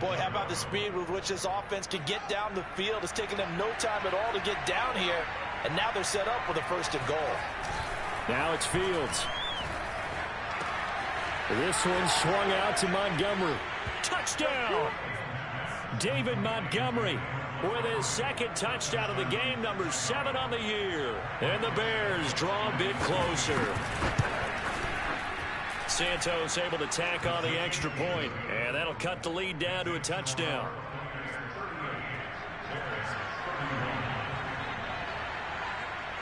[SPEAKER 5] Boy, how about the speed with which this offense can get down the field? It's taken them no time at all to get down here. And now they're set up with a 1st and goal.
[SPEAKER 3] Now it's Fields. This one swung out to Montgomery. Touchdown! David Montgomery with his 2nd touchdown of the game, number 7 on the year. And the Bears draw a bit closer. Santos able to tack on the extra point, and that'll cut the lead down to a touchdown.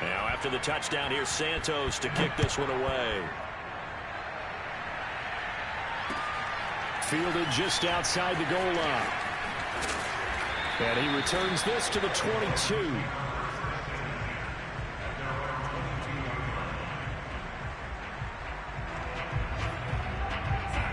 [SPEAKER 3] Now after the touchdown, here's Santos to kick this one away. Fielded just outside the goal line. And he returns this to the 22.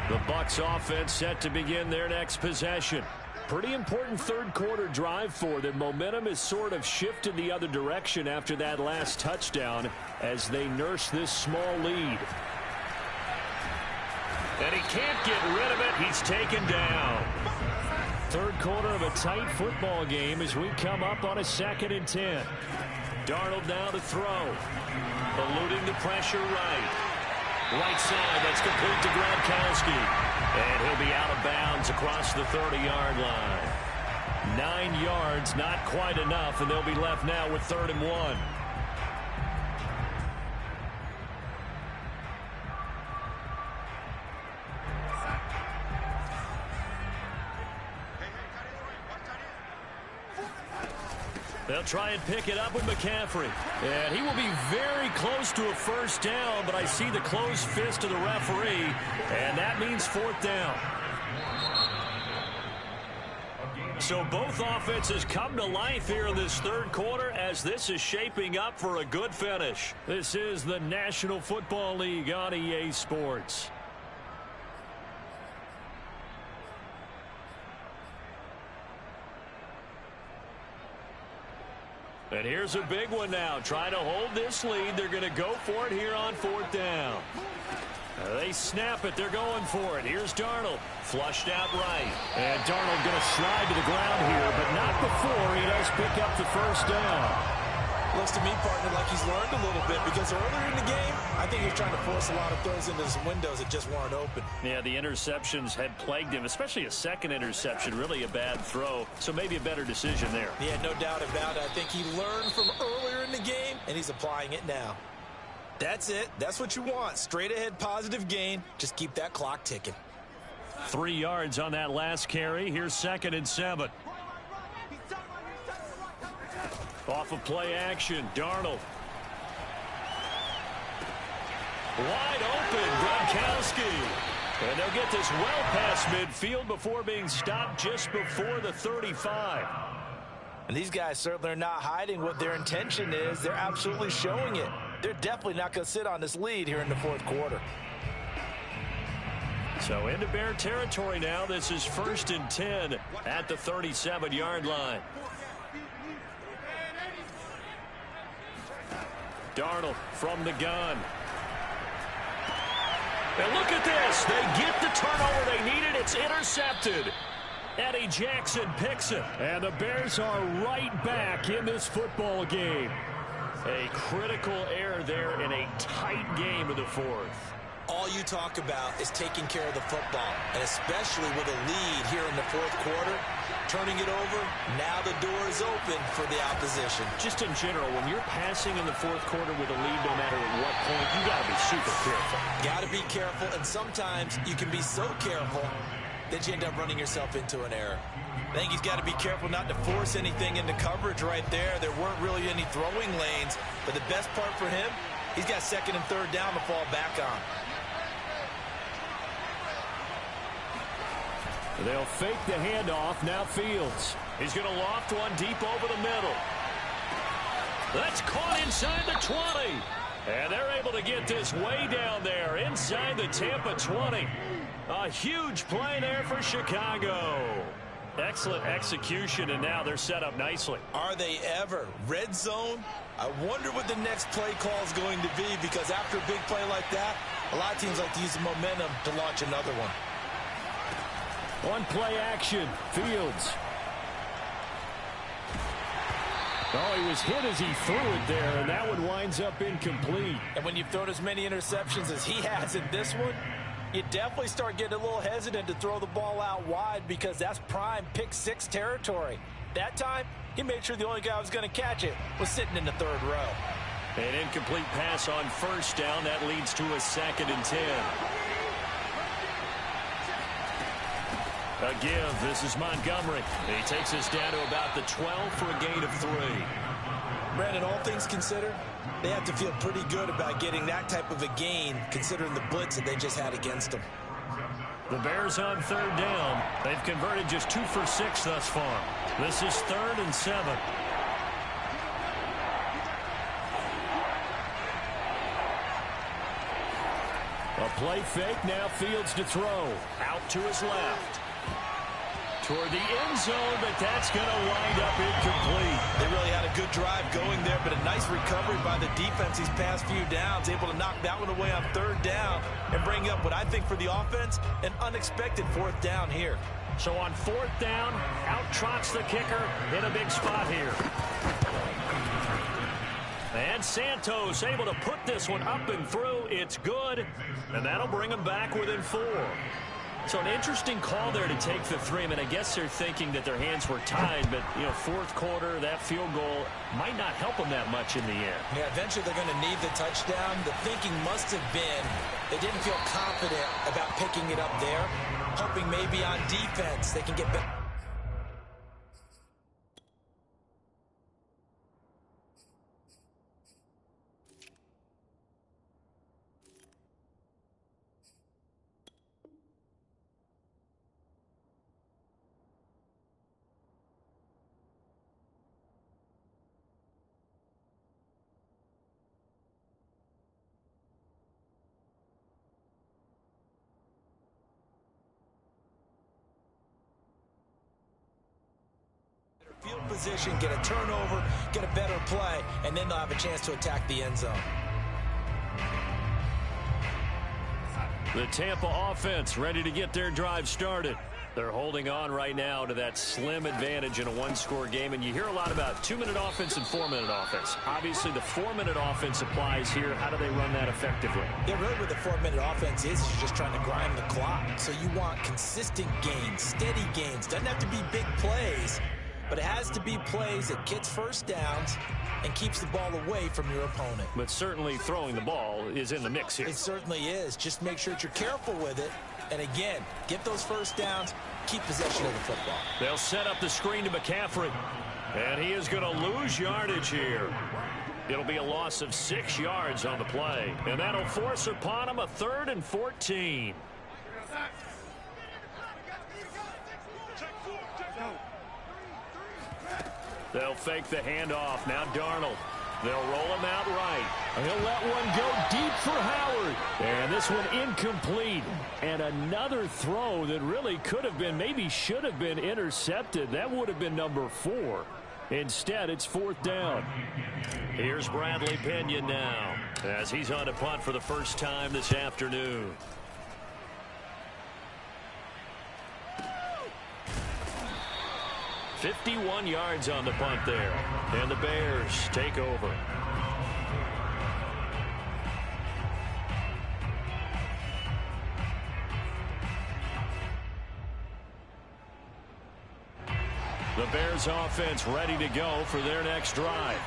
[SPEAKER 3] The Bucs offense set to begin their next possession. Pretty important 3rd quarter drive for them. Momentum has sort of shifted the other direction after that last touchdown as they nurse this small lead. And he can't get rid of it. He's taken down. third quarter of a tight football game as we come up on a 2nd and 10. Darnold now to throw. Eluding the pressure right side. That's complete to Gronkowski. And he'll be out of bounds across the 30-yard line. 9 yards, not quite enough, and they'll be left now with 3rd and 1. They'll try and pick it up with McCaffrey. And he will be very close to a first down, but I see the closed fist of the referee, and that means 4th down. So both offenses come to life here in this third quarter as this is shaping up for a good finish. This is the National Football League on EA Sports. And here's a big one now. Trying to hold this lead. They're going to go for it here on 4th down. They snap it. They're going for it. Here's Darnold. Flushed out right. And Darnold going to slide to the ground here, but not before he does pick up the first down.
[SPEAKER 5] Looks to me, partner, like he's learned a little bit because earlier in the game, I think he was trying to force a lot of throws into some windows that just weren't open.
[SPEAKER 3] Yeah, the interceptions had plagued him, especially a second interception, really a bad throw. So maybe a better decision there.
[SPEAKER 5] Yeah, no doubt about it. I think he learned from earlier in the game, and he's applying it now. That's it. That's what you want. Straight ahead positive gain. Just keep that clock ticking.
[SPEAKER 3] 3 yards on that last carry. Here's 2nd and 7. Off of play action, Darnold. Wide open, Gronkowski. And they'll get this well past midfield before being stopped just before the 35.
[SPEAKER 5] And these guys certainly are not hiding what their intention is. They're absolutely showing it. They're definitely not going to sit on this lead here in the 4th quarter.
[SPEAKER 3] So into Bear territory now. This is 1st and 10 at the 37-yard line. Darnold from the gun. And look at this. They get the turnover they needed. It's intercepted. Eddie Jackson picks it. And the Bears are right back in this football game. A critical error there in a tight game in the 4th.
[SPEAKER 5] All you talk about is taking care of the football, and especially with a lead here in the 4th quarter. Turning it over, now the door is open for the opposition.
[SPEAKER 3] Just in general, when you're passing in the 4th quarter with a lead, no matter at what point, you got to be super careful.
[SPEAKER 5] Got to be careful, and sometimes you can be so careful that you end up running yourself into an error. I think he's got to be careful not to force anything into coverage right there. There weren't really any throwing lanes, but the best part for him, he's got 2nd and 3rd down to fall back on.
[SPEAKER 3] They'll fake the handoff. Now Fields. He's going to loft one deep over the middle. That's caught inside the 20. And they're able to get this way down there inside the Tampa 20. A huge play there for Chicago. Excellent execution, and now they're set up nicely.
[SPEAKER 5] Are they ever? Red zone? I wonder what the next play call is going to be, because after a big play like that, a lot of teams like to use the momentum to launch another one.
[SPEAKER 3] On play action, Fields. Oh, he was hit as he threw it there, and that one winds up incomplete.
[SPEAKER 5] And when you've thrown as many interceptions as he has in this one, you definitely start getting a little hesitant to throw the ball out wide, because that's prime pick 6 territory. That time, he made sure the only guy who was going to catch it was sitting in the 3rd row.
[SPEAKER 3] An incomplete pass on 1st down. That leads to a 2nd and 10. A give. This is Montgomery. He takes us down to about the 12 for a gain of 3.
[SPEAKER 5] Brandon, all things considered, they have to feel pretty good about getting that type of a gain, considering the blitz that they just had against them.
[SPEAKER 3] The Bears on 3rd down. They've converted just 2 for 6 thus far. This is 3rd and 7. A play fake. Now Fields to throw. Out to his left. Toward the end zone, but that's going to wind up incomplete.
[SPEAKER 5] They really had a good drive going there, but a nice recovery by the defense these past few downs, able to knock that one away on 3rd down and bring up what I think for the offense, an unexpected 4th down here.
[SPEAKER 3] So on 4th down, out trots the kicker in a big spot here. And Santos able to put this one up and through. It's good, and that'll bring him back within 4. So an interesting call there to take the 3. I mean, I guess they're thinking that their hands were tied, but, you know, 4th quarter, that field goal might not help them that much in the end.
[SPEAKER 4] Yeah, eventually they're going to need the touchdown. The thinking must have been they didn't feel confident about picking it up there, hoping maybe on defense they can get better. Field position, get a turnover, get a better play, and then they'll have a chance to attack the end zone.
[SPEAKER 3] The Tampa offense ready to get their drive started. They're holding on right now to that slim advantage in a one-score game, and you hear a lot about 2-minute offense and 4-minute offense. Obviously, the 4-minute offense applies here. How do they run that effectively?
[SPEAKER 4] Yeah, really what the 4-minute offense is you're just trying to grind the clock. So you want consistent gains, steady gains. Doesn't have to be big plays, but it has to be plays that gets first downs and keeps the ball away from your opponent.
[SPEAKER 3] But certainly throwing the ball is in the mix here.
[SPEAKER 4] It certainly is. Just make sure that you're careful with it. And again, get those first downs, keep possession of the football.
[SPEAKER 3] They'll set up the screen to McCaffrey. And he is going to lose yardage here. It'll be a loss of 6 yards on the play. And that'll force upon him a 3rd and 14. They'll fake the handoff. Now Darnold. They'll roll him out right. He'll let one go deep for Howard. And this one incomplete. And another throw that really could have been, maybe should have been intercepted. That would have been number 4. Instead, it's 4th down. Here's Bradley Pinion now as he's on to punt for the first time this afternoon. "51 yards on the punt there. And the Bears take over. The Bears offense ready to go for their next drive.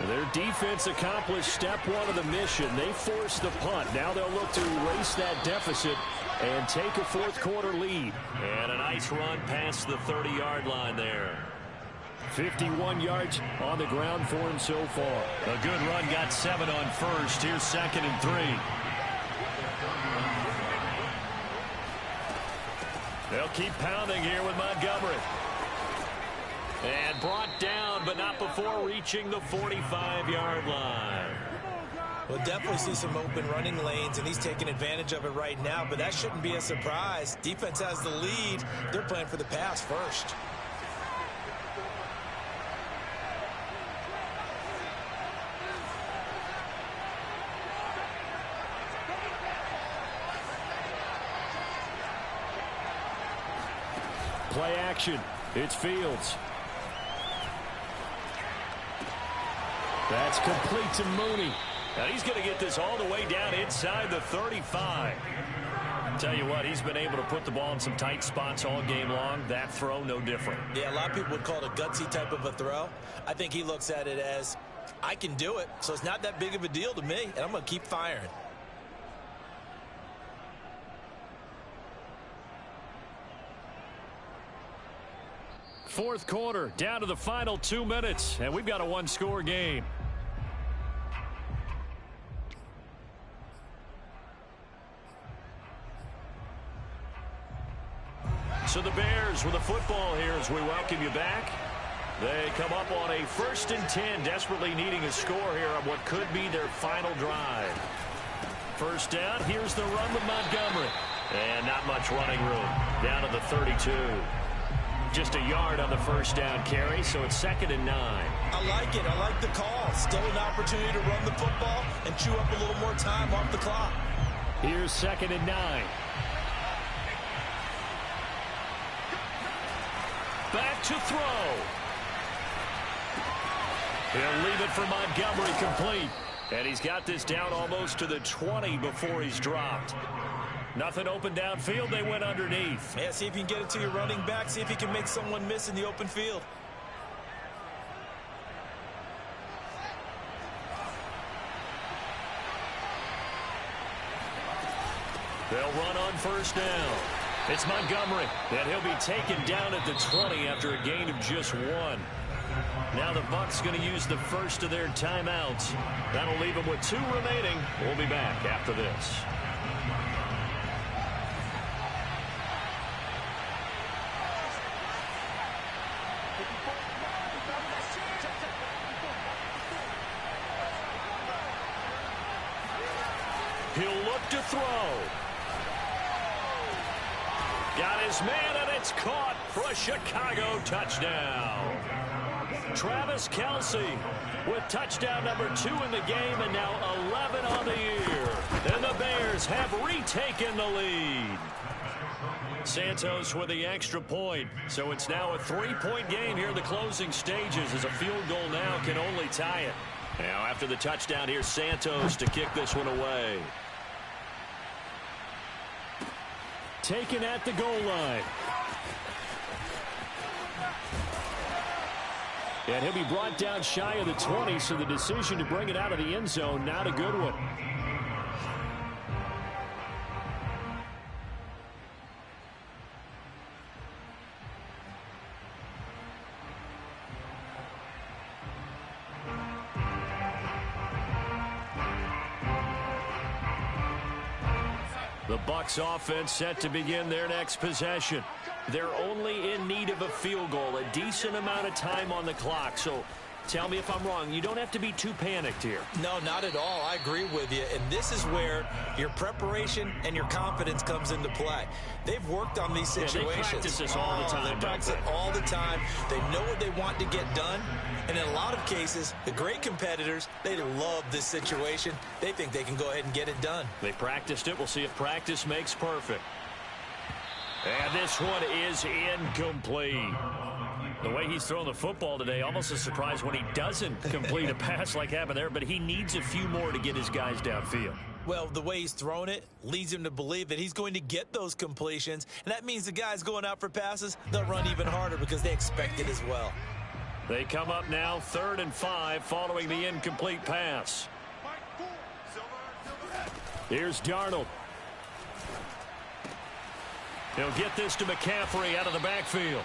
[SPEAKER 3] Their defense accomplished step 1 of the mission. They forced the punt. Now they'll look to erase that deficit and take a 4th quarter lead. And a nice run past the 30-yard line there. 51 yards on the ground for him so far. A good run, got 7 on first. Here's 2nd and 3. They'll keep pounding here with Montgomery. And brought down, but not before reaching the 45-yard line.
[SPEAKER 4] We'll definitely see some open running lanes, and he's taking advantage of it right now, but that shouldn't be a surprise. Defense has the lead. They're playing for the pass first.
[SPEAKER 3] Play action. It's Fields. That's complete to Mooney. Now he's going to get this all the way down inside the 35. Tell you what, he's been able to put the ball in some tight spots all game long. That throw, no different.
[SPEAKER 4] Yeah, a lot of people would call it a gutsy type of a throw. I think he looks at it as, I can do it, so it's not that big of a deal to me, and I'm going to keep firing.
[SPEAKER 3] Fourth quarter, down to the final 2 minutes, and we've got a one-score game. So the Bears with the football here as we welcome you back. They come up on a 1st and 10, desperately needing a score here on what could be their final drive. First down, here's the run with Montgomery. And not much running room. Down to the 32. Just a yard on the first down carry, so it's 2nd and 9.
[SPEAKER 4] I like it. I like the call. Still an opportunity to run the football and chew up a little more time off the clock.
[SPEAKER 3] Here's 2nd and 9. back to throw. He'll leave it for Montgomery complete. And he's got this down almost to the 20 before he's dropped. Nothing open downfield. They went underneath.
[SPEAKER 4] Yeah, see if you can get it to your running back. See if you can make someone miss in the open field.
[SPEAKER 3] They'll run on first down. It's Montgomery, and he'll be taken down at the 20 after a gain of just 1. Now the Bucs going to use the first of their timeouts. That'll leave them with 2 remaining. We'll be back after this. He'll look to throw. Got his man, and it's caught for a Chicago touchdown. Travis Kelce with touchdown number 2 in the game, and now 11 on the year. And the Bears have retaken the lead. Santos with the extra point. So it's now a 3-point game here in the closing stages, as a field goal now can only tie it. Now after the touchdown, here's Santos to kick this one away. Taken at the goal line. And he'll be brought down shy of the 20, so the decision to bring it out of the end zone, not a good one. The Bucs offense set to begin their next possession. They're only in need of a field goal, a decent amount of time on the clock. So tell me if I'm wrong. You don't have to be too panicked here.
[SPEAKER 4] No, not at all. I agree with you. And this is where your preparation and your confidence comes into play. They've worked on these situations.
[SPEAKER 3] Yeah, they practice this all the time.
[SPEAKER 4] They practice it all the time. They know what they want to get done. And in a lot of cases, the great competitors, they love this situation. They think they can go ahead and get it done.
[SPEAKER 3] They practiced it. We'll see if practice makes perfect. And this one is incomplete. The way he's thrown the football today, almost a surprise when he doesn't complete a pass like happened there, but he needs a few more to get his guys downfield.
[SPEAKER 4] Well, the way he's thrown it leads him to believe that he's going to get those completions, and that means the guys going out for passes, they'll run even harder because they expect it as well.
[SPEAKER 3] They come up now 3rd and 5 following the incomplete pass. Here's Darnold. He'll get this to McCaffrey out of the backfield.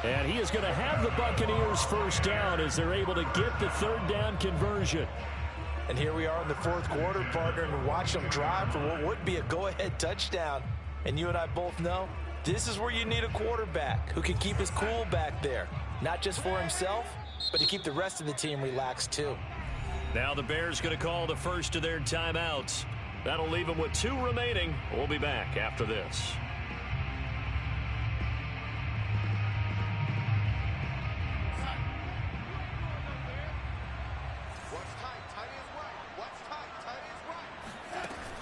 [SPEAKER 3] And he is going to have the Buccaneers first down as they're able to get the 3rd down conversion.
[SPEAKER 5] And here we are in the 4th quarter, partner, and watch them drive for what would be a go-ahead touchdown. And you and I both know this is where you need a quarterback who can keep his cool back there. Not just for himself, but to keep the rest of the team relaxed too.
[SPEAKER 3] Now the Bears going to call the first of their timeouts. That'll leave them with 2 remaining. We'll be back after this.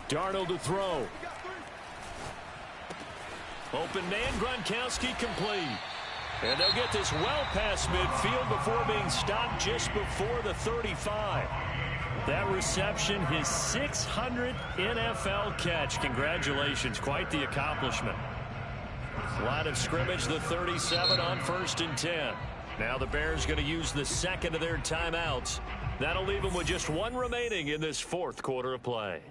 [SPEAKER 3] Darnold to throw. Open man, Gronkowski complete. And they'll get this well past midfield before being stopped just before the 35. That reception, his 600th NFL catch. Congratulations, quite the accomplishment. Line of scrimmage, the 37 on 1st and 10. Now the Bears going to use the 2nd of their timeouts. That'll leave them with just 1 remaining in this 4th quarter of play.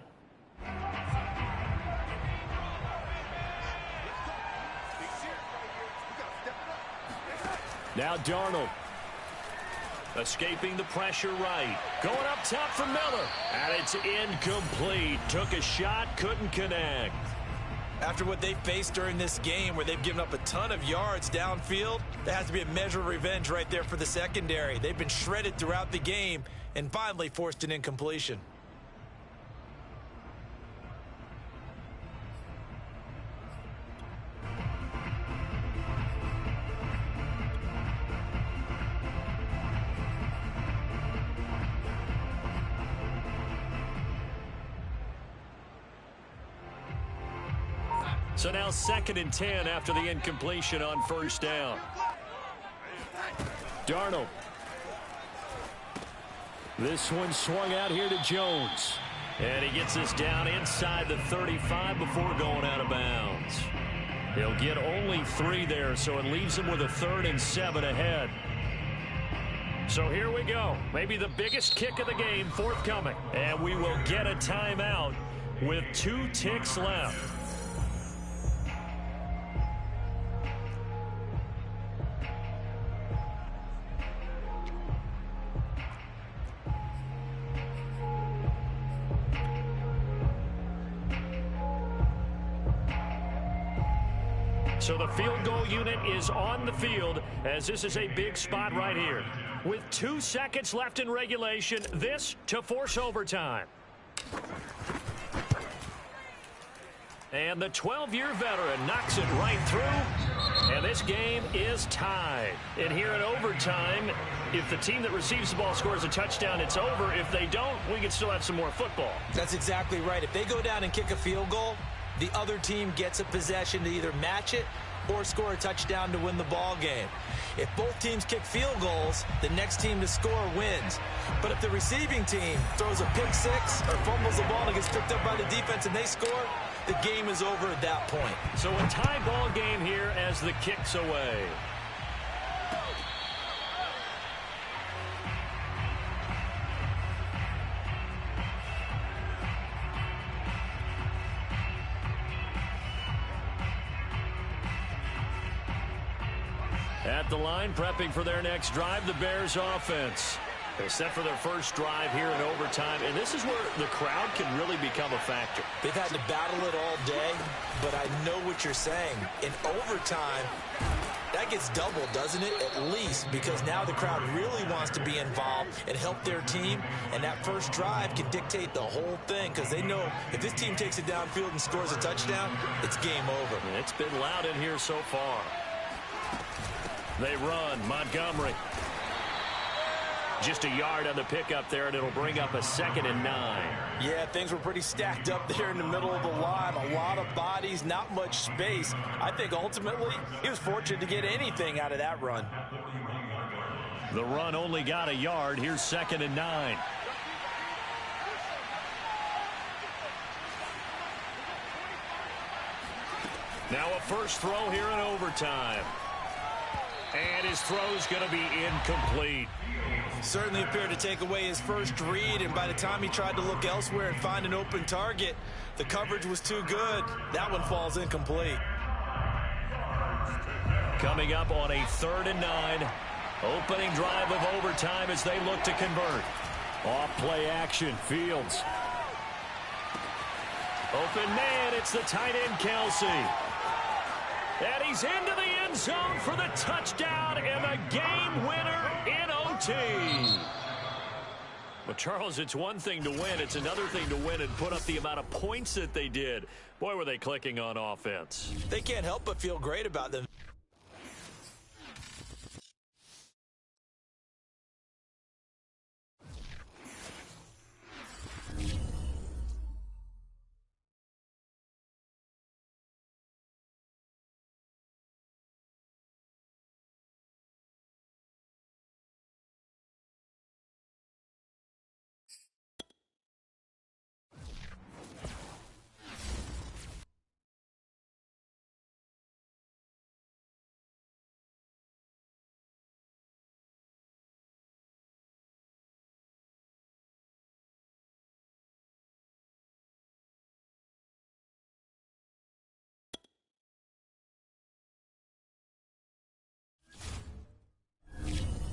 [SPEAKER 3] Now Darnold. Escaping the pressure right. Going up top for Miller. And it's incomplete. Took a shot, couldn't connect.
[SPEAKER 4] After what they faced during this game where they've given up a ton of yards downfield, there has to be a measure of revenge right there for the secondary. They've been shredded throughout the game and finally forced an incompletion. So now 2nd and 10 after the incompletion on 1st down.
[SPEAKER 3] Darnold. This one swung out here to Jones. And he gets this down inside the 35 before going out of bounds. He'll get only 3 there, so it leaves him with a 3rd and 7 ahead. So here we go. Maybe the biggest kick of the game forthcoming. And we will get a timeout with 2 ticks left. So the field goal unit is on the field as this is a big spot right here. With 2 seconds left in regulation, this to force overtime. And the 12-year veteran knocks it right through. And this game is tied. And here in overtime, if the team that receives the ball scores a touchdown, it's over. If they don't, we can still have some more football.
[SPEAKER 4] That's exactly right. If they go down and kick a field goal, the other team gets a possession to either match it or score a touchdown to win the ball game. If both teams kick field goals, the next team to score wins. But if the receiving team throws a pick 6 or fumbles the ball and gets picked up by the defense and they score, the game is over at that point.
[SPEAKER 3] So a tie ball game here as the kick's away. At the line, prepping for their next drive, the Bears offense. They're set for their first drive here in overtime, and this is where the crowd can really become a factor.
[SPEAKER 4] They've had to battle it all day, but I know what you're saying. In overtime, that gets doubled, doesn't it? At least, because now the crowd really wants to be involved and help their team, and that first drive can dictate the whole thing, because they know if this team takes it downfield and scores a touchdown, it's game over.
[SPEAKER 3] And it's been loud in here so far. They run. Montgomery. Just a yard on the pickup there, and it'll bring up a 2nd and 9.
[SPEAKER 5] Yeah, things were pretty stacked up there in the middle of the line. A lot of bodies, not much space. I think ultimately he was fortunate to get anything out of that run.
[SPEAKER 3] The run only got a yard. Here's 2nd and 9. Now a first throw here in overtime. And his throw's going to be incomplete.
[SPEAKER 4] Certainly appeared to take away his first read, and by the time he tried to look elsewhere and find an open target, the coverage was too good. That one falls incomplete.
[SPEAKER 3] Coming up on a 3rd and 9. Opening drive of overtime as they look to convert. Off play action, Fields. Open man, it's the tight end, Kelsey. And he's into the end zone for the touchdown and the game winner in OT. Well, Charles, it's one thing to win. It's another thing to win and put up the amount of points that they did. Boy, were they clicking on offense.
[SPEAKER 4] They can't help but feel great about them.